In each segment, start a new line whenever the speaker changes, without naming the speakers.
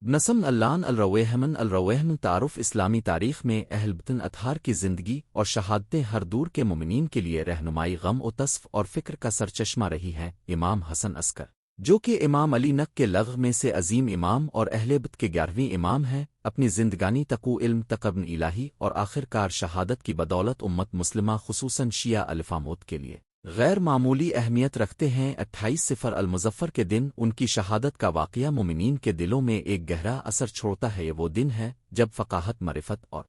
نسم اللان الرویہمن تعارف اسلامی تاریخ میں اہل بطن اطہار کی زندگی اور شہادتیں ہر دور کے مومنین کے لیے رہنمائی غم و تصف اور فکر کا سرچشمہ رہی ہیں۔ امام حسن عسکر جو کہ امام علی نق کے لغ میں سے عظیم امام اور اہل بیت کے 11ویں امام ہیں، اپنی زندگانی تقو علم تقبن الہی اور آخر کار شہادت کی بدولت امت مسلمہ خصوصاً شیعہ الفامود کے لیے غیر معمولی اہمیت رکھتے ہیں۔ 28 صفر المظفر کے دن ان کی شہادت کا واقعہ مومنین کے دلوں میں ایک گہرا اثر چھوڑتا ہے۔ یہ وہ دن ہے جب فقاہت، معرفت اور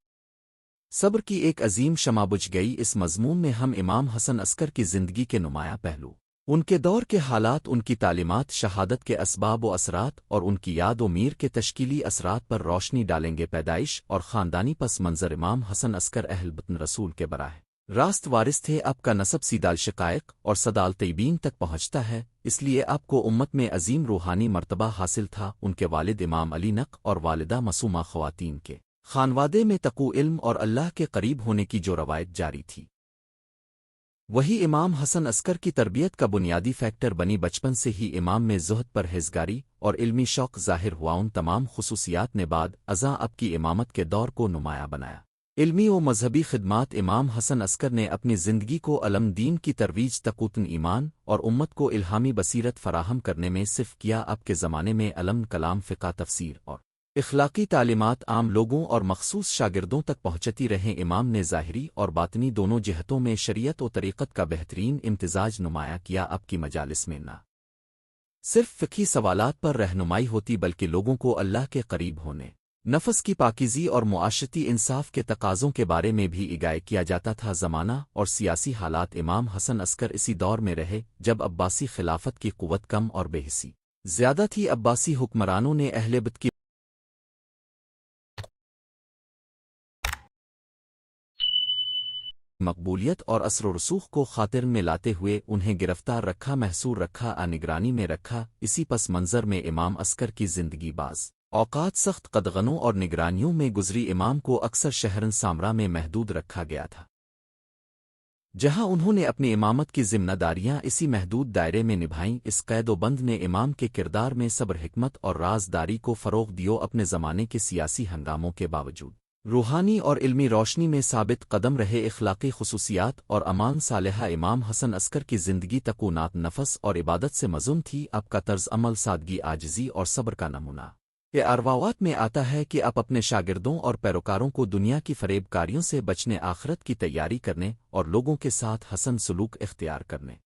صبر کی ایک عظیم شمع بجھ گئی۔ اس مضمون میں ہم امام حسن عسکر کی زندگی کے نمایاں پہلو، ان کے دور کے حالات، ان کی تعلیمات، شہادت کے اسباب و اثرات اور ان کی یاد و میر کے تشکیلی اثرات پر روشنی ڈالیں گے۔ پیدائش اور خاندانی پس منظر: امام حسن عسکر اہل بطن رسول کے براہ راست وارث تھے۔ آپ کا نسب سیدال شقائق اور صدال طیبین تک پہنچتا ہے، اس لیے آپ کو امت میں عظیم روحانی مرتبہ حاصل تھا۔ ان کے والد امام علی نق اور والدہ معصومہ خواتین کے خانوادے میں تقو علم اور اللہ کے قریب ہونے کی جو روایت جاری تھی، وہی امام حسن عسکر کی تربیت کا بنیادی فیکٹر بنی۔ بچپن سے ہی امام میں زہد، پرہیزگاری اور علمی شوق ظاہر ہوا۔ ان تمام خصوصیات نے بعد ازاں اب کی امامت کے دور کو نمایاں بنایا۔ علمی و مذہبی خدمات: امام حسن عسکر نے اپنی زندگی کو علم دین کی ترویج، تقوتن ایمان اور امت کو الہامی بصیرت فراہم کرنے میں صرف کیا۔ اب کے زمانے میں علم، کلام، فقہ، تفسیر اور اخلاقی تعلیمات عام لوگوں اور مخصوص شاگردوں تک پہنچتی رہیں۔ امام نے ظاہری اور باطنی دونوں جہتوں میں شریعت و طریقت کا بہترین امتزاج نمایاں کیا۔ اب کی مجالس میں نہ صرف فقہی سوالات پر رہنمائی ہوتی بلکہ لوگوں کو اللہ کے قریب ہونے، نفس کی پاکیزی اور معاشرتی انصاف کے تقاضوں کے بارے میں بھی آگاہ کیا جاتا تھا۔ زمانہ اور سیاسی حالات: امام حسن عسکر اسی دور میں رہے جب عباسی خلافت کی قوت کم اور بے حسی زیادہ تھی۔ عباسی حکمرانوں نے اہل بیت کی مقبولیت اور اثر و رسوخ کو خاطر میں لاتے ہوئے انہیں گرفتار رکھا، محصور رکھا، نگرانی میں رکھا۔ اسی پس منظر میں امام عسکر کی زندگی بعض اوقات سخت قدغنوں اور نگرانیوں میں گزری۔ امام کو اکثر شہرن سامرا میں محدود رکھا گیا تھا، جہاں انہوں نے اپنی امامت کی ذمہ داریاں اسی محدود دائرے میں نبھائیں۔ اس قید و بند نے امام کے کردار میں صبر، حکمت اور رازداری کو فروغ دیو۔ اپنے زمانے کے سیاسی ہنگاموں کے باوجود روحانی اور علمی روشنی میں ثابت قدم رہے۔ اخلاقی خصوصیات اور امان صالحہ: امام حسن عسکر کی زندگی تقونات نفس اور عبادت سے مزن تھی۔ آپ کا طرز عمل سادگی، عاجزی اور صبر کا نمونہ۔ یہ ارواوات میں آتا ہے کہ آپ اپنے شاگردوں اور پیروکاروں کو دنیا کی فریب کاریوں سے بچنے، آخرت کی تیاری کرنے اور لوگوں کے ساتھ حسن سلوک اختیار کرنے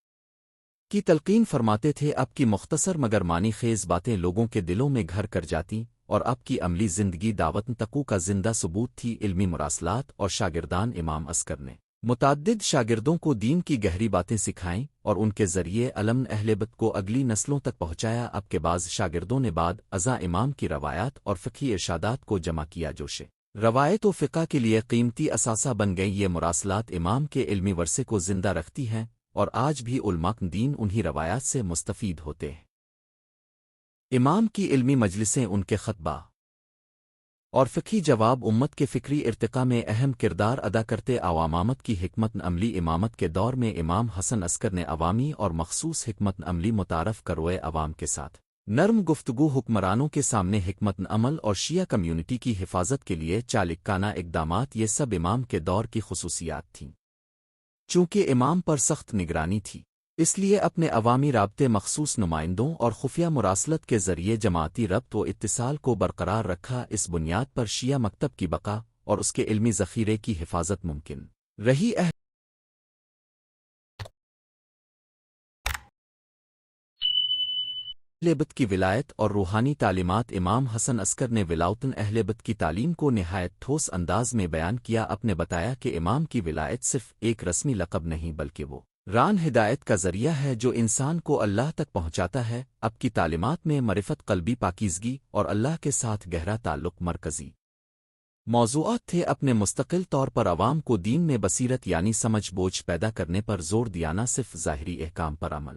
کی تلقین فرماتے تھے۔ آپ کی مختصر مگر معنی خیز باتیں لوگوں کے دلوں میں گھر کر جاتیں اور آپ کی عملی زندگی دعوت تقو کا زندہ ثبوت تھی۔ علمی مراسلات اور شاگردان: امام عسکر نے متعدد شاگردوں کو دین کی گہری باتیں سکھائیں اور ان کے ذریعے علم اہل بیت کو اگلی نسلوں تک پہنچایا۔ اب کے بعض شاگردوں نے بعد ازاں امام کی روایات اور فقہی ارشادات کو جمع کیا جو روایت و فقہ کے لیے قیمتی اثاثہ بن گئی۔ یہ مراسلات امام کے علمی ورثے کو زندہ رکھتی ہیں اور آج بھی علماء دین انہی روایات سے مستفید ہوتے ہیں۔ امام کی علمی مجلسیں، ان کے خطبہ اور فقہی جواب امت کے فکری ارتقاء میں اہم کردار ادا کرتے۔ عوامت کی حکمت عملی: امامت کے دور میں امام حسن عسکر نے عوامی اور مخصوص حکمت عملی متعارف کروائے۔ عوام کے ساتھ نرم گفتگو، حکمرانوں کے سامنے حکمت عمل اور شیعہ کمیونٹی کی حفاظت کے لیے چالکانہ اقدامات، یہ سب امام کے دور کی خصوصیات تھیں۔ چونکہ امام پر سخت نگرانی تھی، اس لیے اپنے عوامی رابطے، مخصوص نمائندوں اور خفیہ مراسلت کے ذریعے جماعتی ربط و اتصال کو برقرار رکھا۔ اس بنیاد پر شیعہ مکتب کی بقا اور اس کے علمی ذخیرے کی حفاظت ممکن رہی۔ اہل بیت کی ولایت اور روحانی تعلیمات: امام حسن عسکر نے ولایتن اہل بیت کی تعلیم کو نہایت ٹھوس انداز میں بیان کیا۔ آپ نے بتایا کہ امام کی ولایت صرف ایک رسمی لقب نہیں بلکہ وہ ران ہدایت کا ذریعہ ہے جو انسان کو اللہ تک پہنچاتا ہے۔ اب کی تعلیمات میں معرفت، قلبی پاکیزگی اور اللہ کے ساتھ گہرا تعلق مرکزی موضوعات تھے۔ اپنے مستقل طور پر عوام کو دین میں بصیرت یعنی سمجھ بوجھ پیدا کرنے پر زور دیا، نہ صرف ظاہری احکام پر عمل۔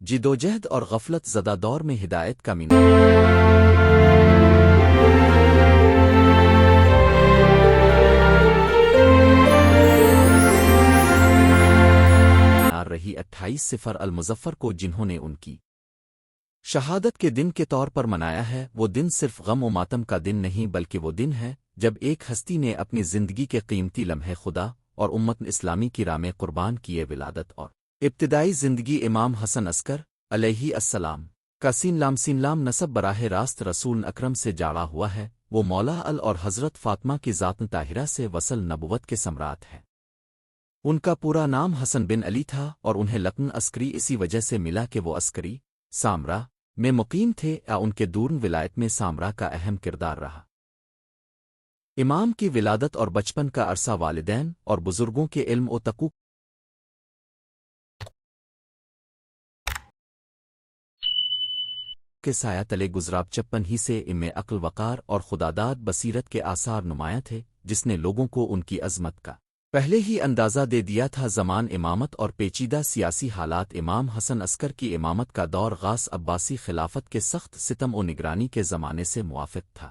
جدوجہد اور غفلت زدہ دور میں ہدایت کا مینار رہی 28 المظفر کو جنہوں نے ان کی شہادت کے دن کے طور پر منایا ہے، وہ دن صرف غم و ماتم کا دن نہیں بلکہ وہ دن ہے جب ایک ہستی نے اپنی زندگی کے قیمتی لمحے خدا اور امت اسلامی کی راہ میں قربان کیے۔ ولادت اور ابتدائی زندگی امام حسن عسکر علیہ السلام کا سین لام نسب براہ راست رسول اکرم سے جاڑا ہوا ہے، وہ مولا اور حضرت فاطمہ کی ذات طاہرہ سے وصل نبوت کے سمراٹ ہیں۔ ان کا پورا نام حسن بن علی تھا اور انہیں لقب عسکری اسی وجہ سے ملا کہ وہ عسکری سامرا میں مقیم تھے یا ان کے دورن ولایت میں سامرا کا اہم کردار رہا۔ امام کی ولادت اور بچپن کا عرصہ والدین اور بزرگوں کے علم و تقوی کے سایہ تلے گزراب چپن ہی سے ام عقل وقار اور خداداد بصیرت کے آثار نمایاں تھے، جس نے لوگوں کو ان کی عظمت کا پہلے ہی اندازہ دے دیا تھا۔ زمان امامت اور پیچیدہ سیاسی حالات امام حسن عسکر کی امامت کا دور غاص عباسی خلافت کے سخت ستم و نگرانی کے زمانے سے موافق تھا۔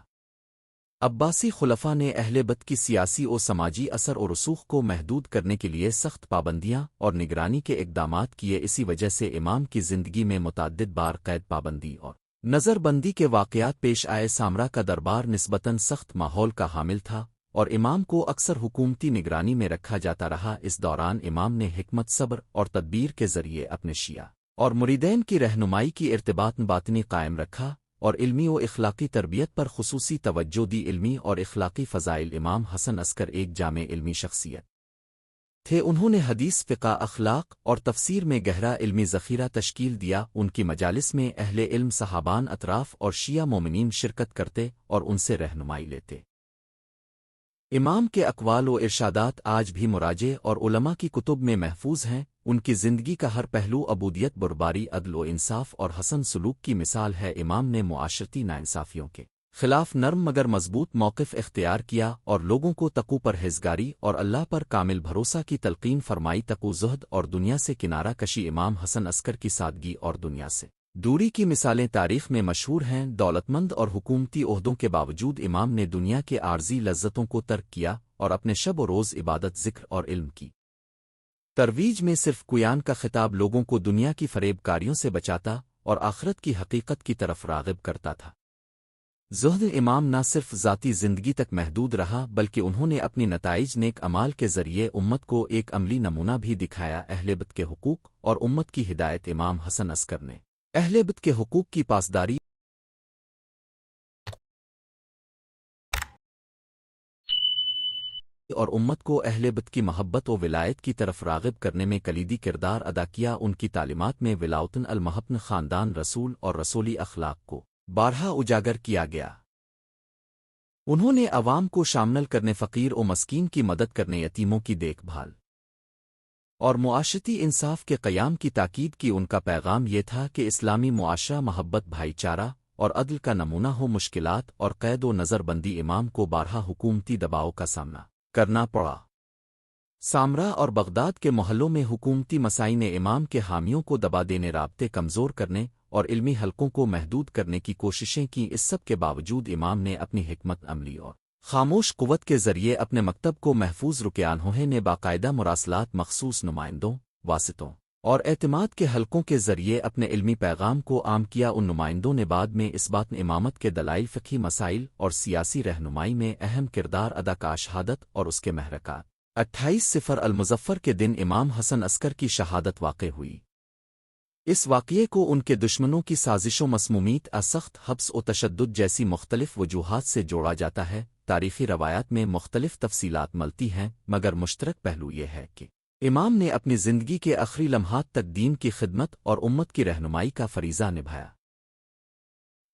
عباسی خلفاء نے اہل بیت کی سیاسی و سماجی اثر و رسوخ کو محدود کرنے کے لیے سخت پابندیاں اور نگرانی کے اقدامات کیے، اسی وجہ سے امام کی زندگی میں متعدد بار قید پابندی اور نظر بندی کے واقعات پیش آئے۔ سامرا کا دربار نسبتاً سخت ماحول کا حامل تھا اور امام کو اکثر حکومتی نگرانی میں رکھا جاتا رہا۔ اس دوران امام نے حکمت، صبر اور تدبیر کے ذریعے اپنے شیعہ اور مریدین کی رہنمائی کی ارتباط باطنی قائم رکھا اور علمی و اخلاقی تربیت پر خصوصی توجہ دی۔ علمی اور اخلاقی فضائل امام حسن عسکر ایک جامع علمی شخصیت تھے، انہوں نے حدیث، فقہ، اخلاق اور تفسیر میں گہرا علمی ذخیرہ تشکیل دیا۔ ان کی مجالس میں اہل علم، صحابان، اطراف اور شیعہ مومنین شرکت کرتے اور ان سے رہنمائی لیتے۔ امام کے اقوال و ارشادات آج بھی مراجع اور علماء کی کتب میں محفوظ ہیں۔ ان کی زندگی کا ہر پہلو عبودیت، برباری، عدل و انصاف اور حسن سلوک کی مثال ہے۔ امام نے معاشرتی ناانصافیوں کے خلاف نرم مگر مضبوط موقف اختیار کیا اور لوگوں کو تقوی، پرہیزگاری اور اللہ پر کامل بھروسہ کی تلقین فرمائی۔ تقوی، زہد اور دنیا سے کنارہ کشی امام حسن عسکر کی سادگی اور دنیا سے دوری کی مثالیں تاریخ میں مشہور ہیں۔ دولت مند اور حکومتی عہدوں کے باوجود امام نے دنیا کے عارضی لذتوں کو ترک کیا اور اپنے شب و روز عبادت، ذکر اور علم کی ترویج میں صرف قیان کا خطاب لوگوں کو دنیا کی فریب کاریوں سے بچاتا اور آخرت کی حقیقت کی طرف راغب کرتا تھا۔ زہد امام نہ صرف ذاتی زندگی تک محدود رہا بلکہ انہوں نے اپنی نتائج نیک اعمال کے ذریعے امت کو ایک عملی نمونہ بھی دکھایا۔ اہل بیت کے حقوق اور امت کی ہدایت امام حسن عسکر نے اہل بیت کے حقوق کی پاسداری اور امت کو اہل بیت کی محبت و ولایت کی طرف راغب کرنے میں کلیدی کردار ادا کیا۔ ان کی تعلیمات میں ولاؤتن المحبن، خاندان رسول اور رسولی اخلاق کو بارہا اجاگر کیا گیا۔ انہوں نے عوام کو شامل کرنے، فقیر و مسکین کی مدد کرنے، یتیموں کی دیکھ بھال اور معاشرتی انصاف کے قیام کی تاکید کی۔ ان کا پیغام یہ تھا کہ اسلامی معاشرہ محبت، بھائی چارہ اور عدل کا نمونہ ہو۔ مشکلات اور قید و نظر بندی امام کو بارہا حکومتی دباؤ کا سامنا کرنا پڑا۔ سامرا اور بغداد کے محلوں میں حکومتی مسائل نے امام کے حامیوں کو دبا دینے، رابطے کمزور کرنے اور علمی حلقوں کو محدود کرنے کی کوششیں کیں۔ اس سب کے باوجود امام نے اپنی حکمت عملی اور خاموش قوت کے ذریعے اپنے مکتب کو محفوظ رکیا۔ انہوں نے باقاعدہ مراسلات، مخصوص نمائندوں، واسطوں اور اعتماد کے حلقوں کے ذریعے اپنے علمی پیغام کو عام کیا۔ ان نمائندوں نے بعد میں اس بات امامت کے دلائل، فقہی مسائل اور سیاسی رہنمائی میں اہم کردار ادا کا۔ شہادت اور اس کے محرکات 28 المظفر کے دن امام حسن عسکر کی شہادت واقع ہوئی۔ اس واقعے کو ان کے دشمنوں کی سازش و مسمومیت، سخت حبس و تشدد جیسی مختلف وجوہات سے جوڑا جاتا ہے۔ تاریخی روایات میں مختلف تفصیلات ملتی ہیں، مگر مشترک پہلو یہ ہے کہ امام نے اپنی زندگی کے آخری لمحات تک دین کی خدمت اور امت کی رہنمائی کا فریضہ نبھایا۔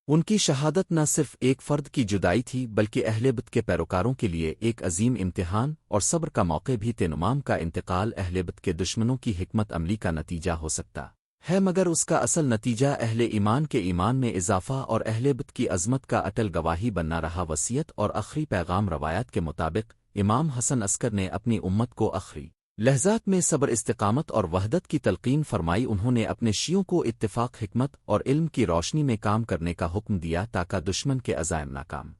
ان کی شہادت نہ صرف ایک فرد کی جدائی تھی بلکہ اہل بیت کے پیروکاروں کے لیے ایک عظیم امتحان اور صبر کا موقع بھی تھے۔ امام کا انتقال اہل بیت کے دشمنوں کی حکمت عملی کا نتیجہ ہو سکتا ہے، مگر اس کا اصل نتیجہ اہل ایمان کے ایمان میں اضافہ اور اہل بیت کی عظمت کا اٹل گواہی بننا رہا۔ وصیت اور آخری پیغام۔ روایات کے مطابق امام حسن عسکر نے اپنی امت کو آخری لحظات میں صبر استقامت اور وحدت کی تلقین فرمائی انہوں نے اپنے شیعوں کو اتفاق حکمت اور علم کی روشنی میں کام کرنے کا حکم دیا تاکہ دشمن کے عزائم ناکام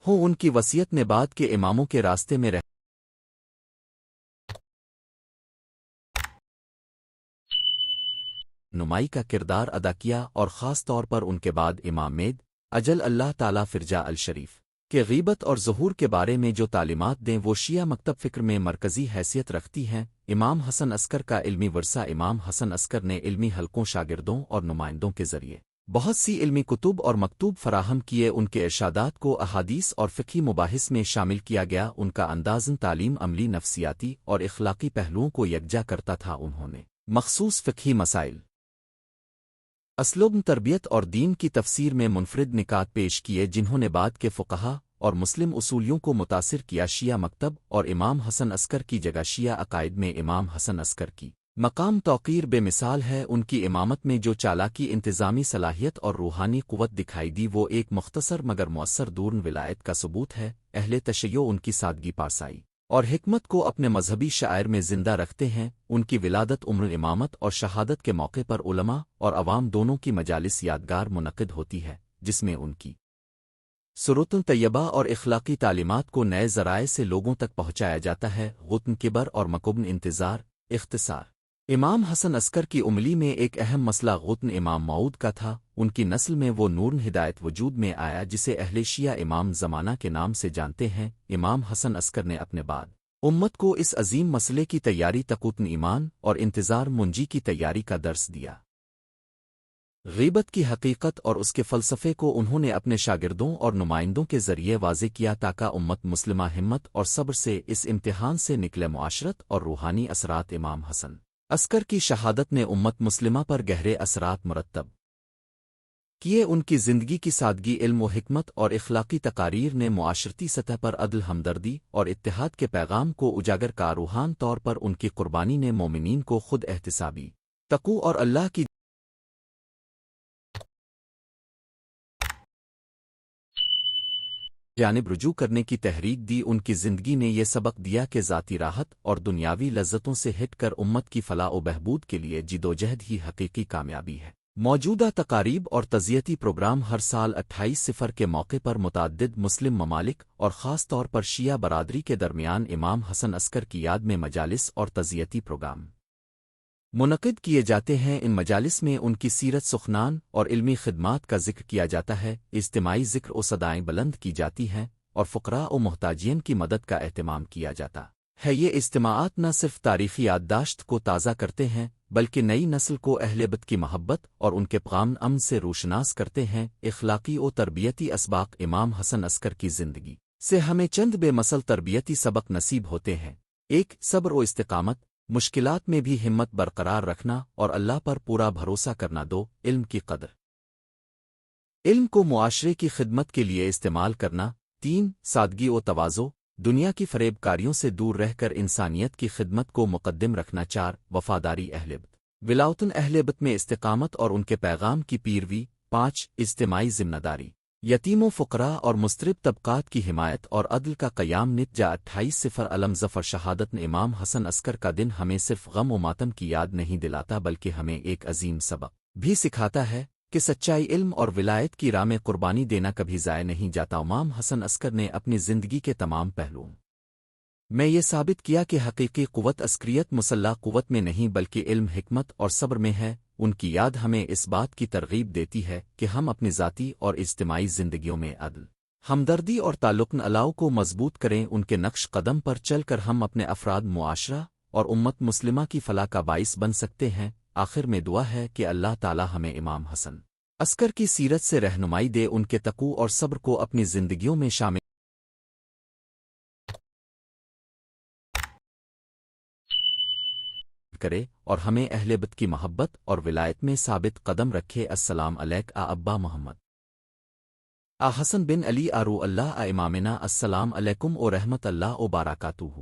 ہوں ان کی وصیت نے بعد کے اماموں کے راستے میں رہنمائی کا کردار ادا کیا اور خاص طور پر ان کے بعد امام مید اجل اللہ تعالی فرجا الشریف کہ غیبت اور ظہور کے بارے میں جو تعلیمات دیں وہ شیعہ مکتب فکر میں مرکزی حیثیت رکھتی ہیں۔ امام حسن عسکر کا علمی ورثہ امام حسن عسکر نے علمی حلقوں شاگردوں اور نمائندوں کے ذریعے بہت سی علمی کتب اور مکتوب فراہم کیے، ان کے ارشادات کو احادیث اور فقہی مباحث میں شامل کیا گیا، ان کا اندازن تعلیم عملی نفسیاتی اور اخلاقی پہلوؤں کو یکجا کرتا تھا، انہوں نے مخصوص فقہی مسائل اسلوب تربیت اور دین کی تفسیر میں منفرد نکات پیش کیے جنہوں نے بعد کے فقہا اور مسلم اصولیوں کو متاثر کیا۔ شیعہ مکتب اور امام حسن عسکر کی جگہ شیعہ عقائد میں امام حسن عسکر کی مقام توقیر بے مثال ہے۔ ان کی امامت میں جو چالاکی، انتظامی صلاحیت اور روحانی قوت دکھائی دی وہ ایک مختصر مگر مؤثر دورن ولایت کا ثبوت ہے۔ اہل تشیع ان کی سادگی پارسائی اور حکمت کو اپنے مذہبی شعائر میں زندہ رکھتے ہیں۔ ان کی ولادت عمر امامت اور شہادت کے موقع پر علماء اور عوام دونوں کی مجالس یادگار منعقد ہوتی ہے، جس میں ان کی سروتن طیبہ اور اخلاقی تعلیمات کو نئے ذرائع سے لوگوں تک پہنچایا جاتا ہے۔ غتن کبر اور مکبن انتظار اختصار امام حسن عسکر کی عملی میں ایک اہم مسئلہ غتن امام موعود کا تھا۔ ان کی نسل میں وہ نورن ہدایت وجود میں آیا جسے اہل شیعہ امام زمانہ کے نام سے جانتے ہیں۔ امام حسن عسکر نے اپنے بعد امت کو اس عظیم مسئلے کی تیاری تقوتن ایمان اور انتظار منجی کی تیاری کا درس دیا۔ غیبت کی حقیقت اور اس کے فلسفے کو انہوں نے اپنے شاگردوں اور نمائندوں کے ذریعے واضح کیا تاکہ امت مسلمہ ہمت اور صبر سے اس امتحان سے نکلے۔ معاشرت اور روحانی اثرات امام حسن عسکر کی شہادت نے امت مسلمہ پر گہرے اثرات مرتب کیے۔ ان کی زندگی کی سادگی، علم و حکمت اور اخلاقی تقاریر نے معاشرتی سطح پر عدل، ہمدردی اور اتحاد کے پیغام کو اجاگر کا۔ روحان طور پر ان کی قربانی نے مومنین کو خود احتسابی، تقوی اور اللہ کی جانب رجوع کرنے کی تحریک دی۔ ان کی زندگی نے یہ سبق دیا کہ ذاتی راحت اور دنیاوی لذتوں سے ہٹ کر امت کی فلاح و بہبود کے لیے جدوجہد ہی حقیقی کامیابی ہے۔ موجودہ تقاریب اور تعزیتی پروگرام ہر سال 28 صفر کے موقع پر متعدد مسلم ممالک اور خاص طور پر شیعہ برادری کے درمیان امام حسن عسکر کی یاد میں مجالس اور تعزیتی پروگرام منعقد کیے جاتے ہیں۔ ان مجالس میں ان کی سیرت سخنان اور علمی خدمات کا ذکر کیا جاتا ہے، اجتماعی ذکر و صدائیں بلند کی جاتی ہیں اور فقراء و محتاجین کی مدد کا اہتمام کیا جاتا ہے۔ یہ اجتماعات نہ صرف تاریخی یادداشت کو تازہ کرتے ہیں بلکہ نئی نسل کو اہل بیت کی محبت اور ان کے پیغام امن سے روشناس کرتے ہیں۔ اخلاقی و تربیتی اسباق امام حسن عسکر کی زندگی سے ہمیں چند بے مثل تربیتی سبق نصیب ہوتے ہیں۔ 1. صبر و استقامت، مشکلات میں بھی ہمت برقرار رکھنا اور اللہ پر پورا بھروسہ کرنا۔ 2. علم کی قدر، علم کو معاشرے کی خدمت کے لیے استعمال کرنا۔ 3. سادگی و تواضع، دنیا کی فریب کاریوں سے دور رہ کر انسانیت کی خدمت کو مقدم رکھنا۔ 4. وفاداری اہل بیت، ولایتن اہل بیت میں استقامت اور ان کے پیغام کی پیروی۔ 5. اجتماعی ذمہ داری، یتیموں، فقراء اور مضطرب طبقات کی حمایت اور عدل کا قیام۔ نتیجہ 28 صفر علم ظفر شہادت نے امام حسن عسکر کا دن ہمیں صرف غم و ماتم کی یاد نہیں دلاتا بلکہ ہمیں ایک عظیم سبق بھی سکھاتا ہے کہ سچائی، علم اور ولایت کی راہ میں قربانی دینا کبھی ضائع نہیں جاتا۔ امام حسن عسکر نے اپنی زندگی کے تمام پہلوؤں میں یہ ثابت کیا کہ حقیقی قوت عسکریت مسلح قوت میں نہیں بلکہ علم، حکمت اور صبر میں ہے۔ ان کی یاد ہمیں اس بات کی ترغیب دیتی ہے کہ ہم اپنی ذاتی اور اجتماعی زندگیوں میں عدل، ہمدردی اور تعلق الاؤ کو مضبوط کریں۔ ان کے نقش قدم پر چل کر ہم اپنے افراد، معاشرہ اور امت مسلمہ کی فلاح کا باعث بن سکتے ہیں۔ آخر میں دعا ہے کہ اللہ تعالی ہمیں امام حسن عسکر کی سیرت سے رہنمائی دے، ان کے تقوی اور صبر کو اپنی زندگیوں میں شامل کرے اور ہمیں اہل بیت کی محبت اور ولایت میں ثابت قدم رکھے۔ السلام علیک ابا محمد حسن بن علی ارو اللہ امامنا، السلام علیکم و رحمت اللہ و برکاتہ۔